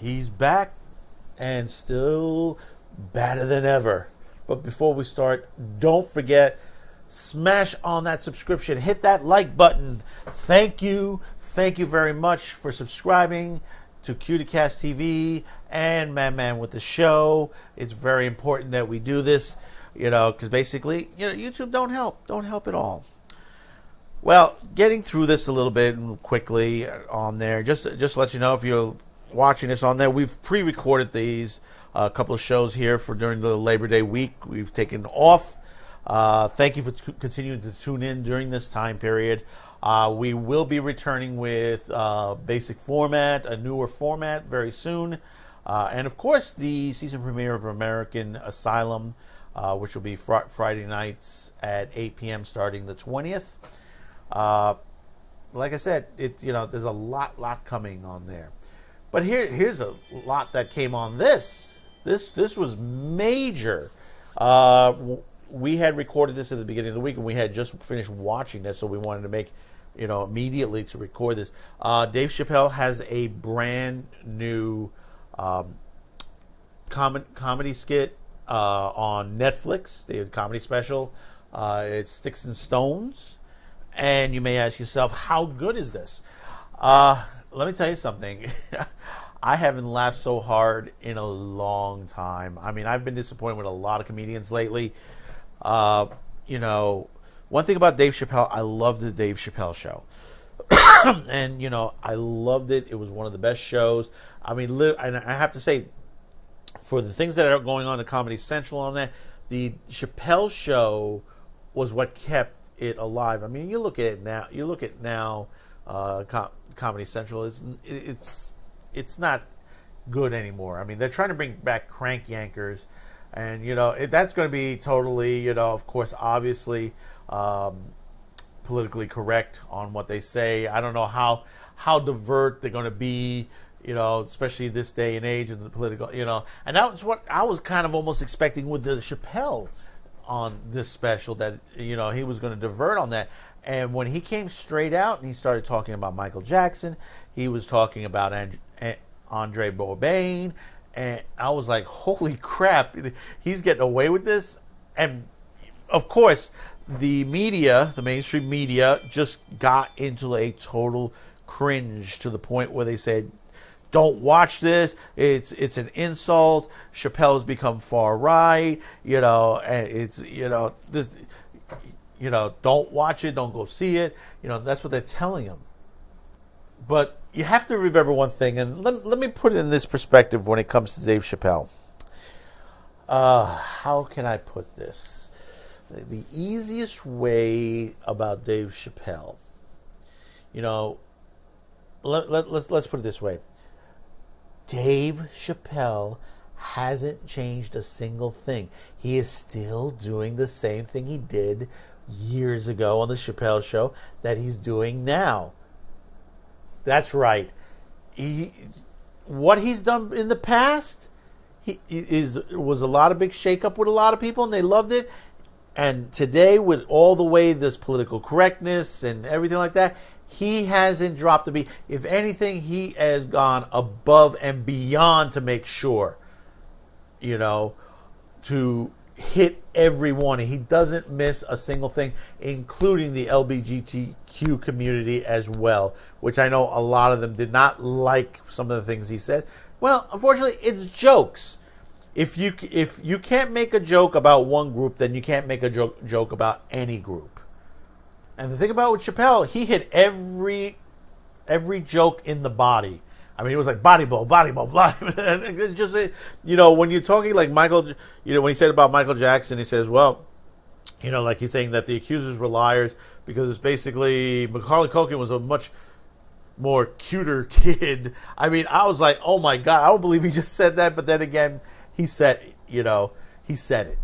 He's back and still better than ever. But before we start, don't forget, smash on that subscription. Hit that like button. Thank you. Thank you very much for subscribing to Cuticast TV and Man with the Show. It's very important that we do this, because basically, YouTube don't help at all. Well, getting through this a little bit quickly on there, just to let you know, if you're watching this on there, we've pre-recorded these a couple of shows here for during the Labor Day week. We've taken off. Thank you for continuing to tune in during this time period. We will be returning with basic format, a newer format very soon. And of course, the season premiere of American Asylum, which will be Friday nights at 8 p.m. starting the 20th. Like I said, there's a lot coming on there. But here's a lot that came on this. This was major. We had recorded this at the beginning of the week, and we had just finished watching this, so we wanted to make, immediately to record this. Dave Chappelle has a brand new comedy skit on Netflix. They have a comedy special. It's Sticks and Stones. And you may ask yourself, how good is this? Let me tell you something. I haven't laughed so hard in a long time. I mean, I've been disappointed with a lot of comedians lately. One thing about Dave Chappelle, I loved the Dave Chappelle show. And, I loved it. It was one of the best shows. I mean, and I have to say, for the things that are going on in Comedy Central on that, the Chappelle show was what kept it alive. I mean, you look at it now. Comedy Central it's not good anymore. I mean, they're trying to bring back Crank Yankers, and that's going to be totally, of course, obviously, politically correct on what they say. I don't know how divert they're going to be, especially this day and age in the political, and that was what I was kind of almost expecting with the Chappelle on this special, that he was going to divert on that. And when he came straight out and he started talking about Michael Jackson, he was talking about Andre Bourdain, and I was like, holy crap, he's getting away with this. And of course, the mainstream media just got into a total cringe to the point where they said, don't watch this. It's an insult. Chappelle's become far right. And it's this. Don't watch it. Don't go see it. That's what they're telling him. But you have to remember one thing, and let me put it in this perspective when it comes to Dave Chappelle. How can I put this? The easiest way about Dave Chappelle. Let's put it this way. Dave Chappelle hasn't changed a single thing. He is still doing the same thing he did years ago on the Chappelle Show that he's doing now. That's right. What he's done in the past was a lot of big shakeup with a lot of people, and they loved it. And today, with all the way this political correctness and everything like that, he hasn't dropped a beat. If anything, he has gone above and beyond to make sure, to hit everyone. He doesn't miss a single thing, including the LGBTQ community as well, which I know a lot of them did not like some of the things he said. Well, unfortunately, it's jokes. If you can't make a joke about one group, then you can't make a joke about any group. And the thing about with Chappelle, he hit every joke in the body. I mean, it was like body blow. Just, when you're talking like Michael, when he said about Michael Jackson, he says, well, like he's saying that the accusers were liars because it's basically Macaulay Culkin was a much more cuter kid. I mean, I was like, oh my God, I don't believe he just said that. But then again, he said it.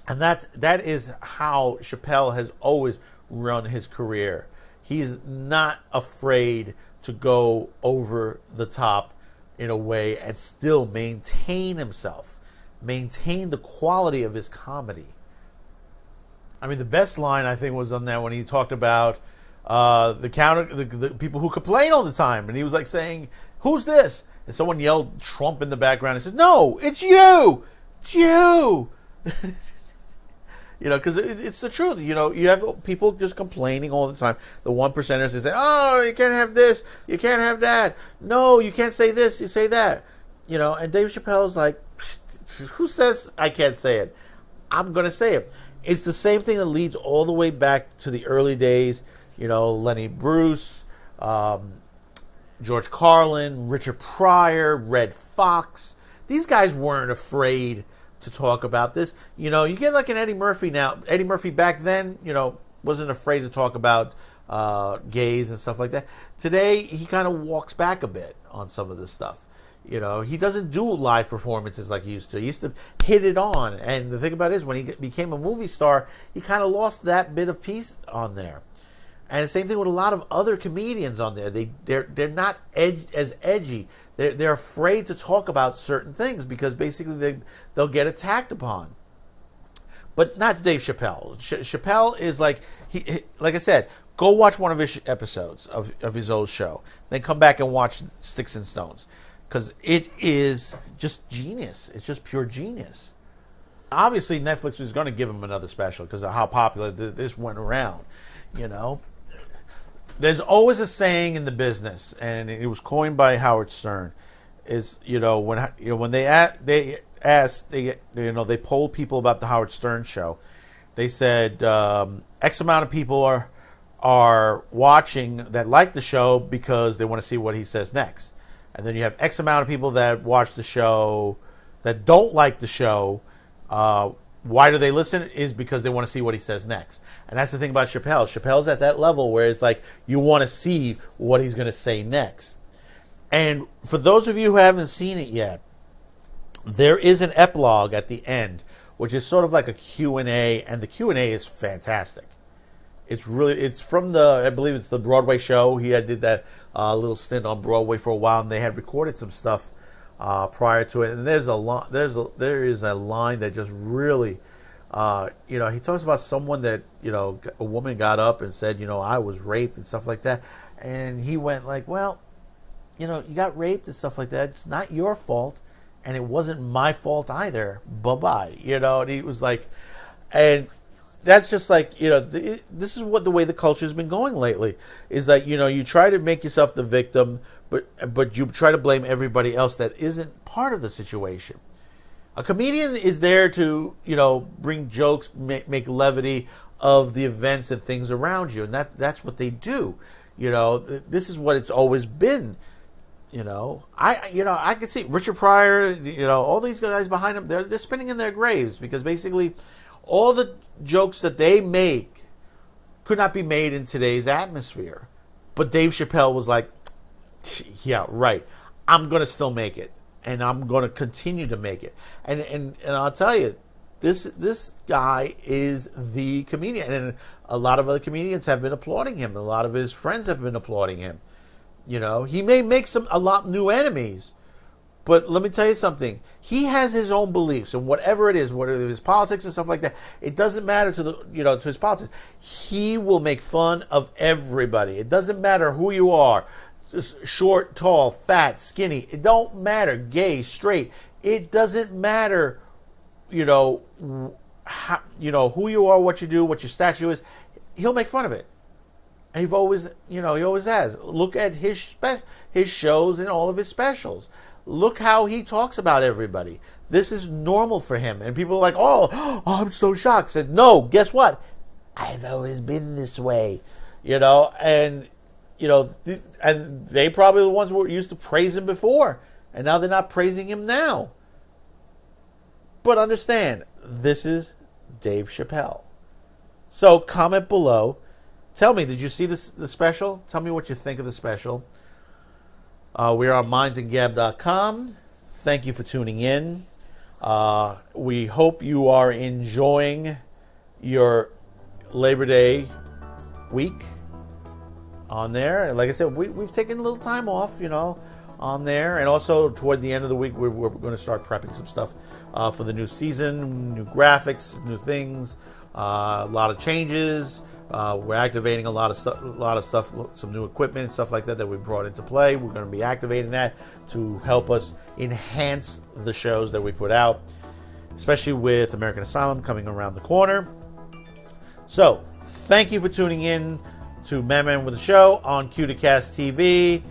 And that is how Chappelle has always run his career. He's not afraid to go over the top in a way and still maintain himself, maintain the quality of his comedy. I mean, the best line I think was on there when he talked about the people who complain all the time, and he was like saying, "Who's this?" and someone yelled Trump in the background and says, "No, it's you, it's you." Because it's the truth. You have people just complaining all the time. The one percenters, they say, "Oh, you can't have this, you can't have that. No, you can't say this, you say that." And Dave Chappelle's like, "Who says I can't say it? I'm going to say it." It's the same thing that leads all the way back to the early days. Lenny Bruce, George Carlin, Richard Pryor, Red Fox. These guys weren't afraid to talk about this. You get like an Eddie Murphy now. Eddie Murphy back then, wasn't afraid to talk about gays and stuff like that. Today, he kind of walks back a bit on some of this stuff. He doesn't do live performances like he used to. He used to hit it on. And the thing about it is, when he became a movie star, he kind of lost that bit of piece on there. And the same thing with a lot of other comedians on there. They're not as edgy. They're afraid to talk about certain things because basically they'll get attacked upon. But not Dave Chappelle. Chappelle is like I said, go watch one of his episodes of his old show. Then come back and watch Sticks and Stones. Because it is just genius. It's just pure genius. Obviously, Netflix is going to give him another special because of how popular this went around. There's always a saying in the business, and it was coined by Howard Stern. Is when they polled people about the Howard Stern show, they said X amount of people are watching that like the show because they want to see what he says next. And then you have X amount of people that watch the show that don't like the show. Why do they listen? Is because they want to see what he says next. And that's the thing about Chappelle. Chappelle's at that level where it's like you want to see what he's going to say next. And for those of you who haven't seen it yet, there is an epilogue at the end, which is sort of like a Q&A, and the Q&A is fantastic. It's from I believe it's the Broadway show. He did that little stint on Broadway for a while, and they had recorded some stuff prior to it. And there is a line that just really, he talks about someone that, a woman got up and said, I was raped and stuff like that. And he went like, well, you got raped and stuff like that. It's not your fault. And it wasn't my fault either. Bye-bye. And he was like, and that's just like, this is the way the culture has been going lately. Is that, you try to make yourself the victim, but you try to blame everybody else that isn't part of the situation. A comedian is there to, bring jokes, make levity of the events and things around you. And that's what they do. This is what it's always been. I can see Richard Pryor, all these guys behind him, they're spinning in their graves because basically all the jokes that they make could not be made in today's atmosphere. But Dave Chappelle was like, yeah, right. I'm going to still make it. And I'm going to continue to make it. And I'll tell you, this guy is the comedian. And a lot of other comedians have been applauding him. A lot of his friends have been applauding him. He may make a lot new enemies. But let me tell you something. He has his own beliefs, and whatever it is, whether it is politics and stuff like that, it doesn't matter to his politics. He will make fun of everybody. It doesn't matter who you are, short, tall, fat, skinny. It don't matter, gay, straight. It doesn't matter, who you are, what you do, what your statue is. He'll make fun of it. And he always has. Look at his shows and all of his specials. Look how he talks about everybody. This is normal for him. And people are like, oh, I'm so shocked. Said, no, guess what? I've always been this way. And they probably the ones who used to praise him before. And now they're not praising him now. But understand, this is Dave Chappelle. So comment below. Tell me, did you see the special? Tell me what you think of the special. We are on mindsandgab.com. Thank you for tuning in. We hope you are enjoying your Labor Day week on there. And like I said, we've taken a little time off, on there. And also toward the end of the week, we're going to start prepping some stuff for the new season, new graphics, new things. A lot of changes. We're activating a lot of stuff, some new equipment, stuff like that we brought into play. We're going to be activating that to help us enhance the shows that we put out, especially with American Asylum coming around the corner. So, thank you for tuning in to Man Man with the Show on Q2Cast TV.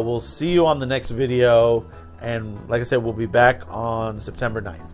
We'll see you on the next video. And like I said, we'll be back on September 9th.